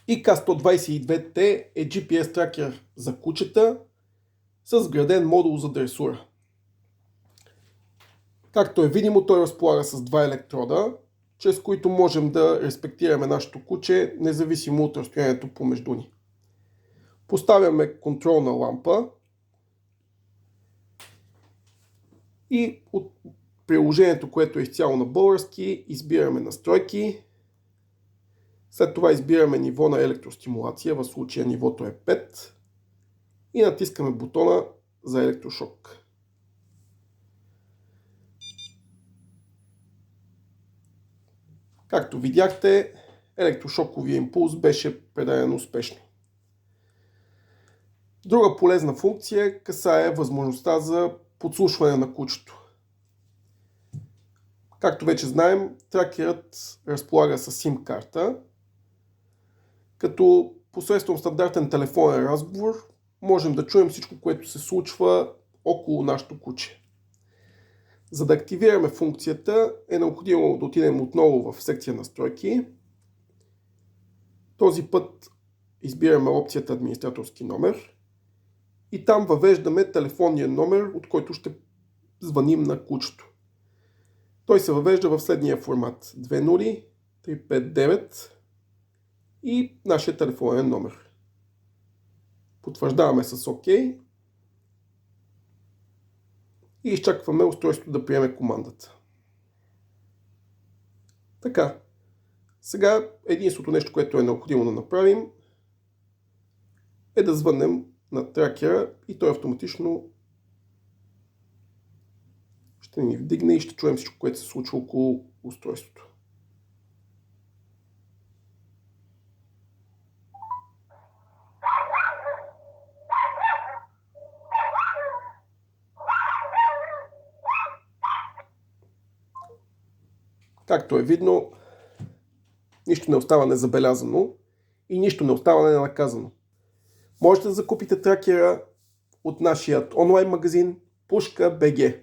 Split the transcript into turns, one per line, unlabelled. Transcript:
IK122T е GPS тракер за кучета с вграден модул за дресура. Както е видимо, той разполага с два електрода, чрез които можем да респектираме нашето куче, независимо от разстоянието помежду ни. Поставяме контролна лампа и от приложението, което е изцяло на български, избираме настройки. След това избираме ниво на електростимулация, в случая нивото е 5 и натискаме бутона за електрошок. Както видяхте, електрошоковия импулс беше предаден успешно. Друга полезна функция касае възможността за подслушване на кучето. Както вече знаем, тракерът разполага с SIM карта, като посредством стандартен телефонен разговор можем да чуем всичко, което се случва около нашето куче. За да активираме функцията е необходимо да отидем отново в секция настройки. Този път избираме опцията администраторски номер и там въвеждаме телефонния номер, от който ще звъним на кучето. Той се въвежда в следния формат: 20 359 и нашия телефонен номер. Потвърждаваме с ОК и изчакваме устройството да приеме командата. Така, сега единственото нещо, което е необходимо да направим, е да звънем на тракера и той автоматично ще ни вдигне и ще чуем всичко, което се случва около устройството. Както е видно, нищо не остава незабелязано и нищо не остава ненаказано. Можете да закупите тракера от нашия онлайн магазин Pushka.bg.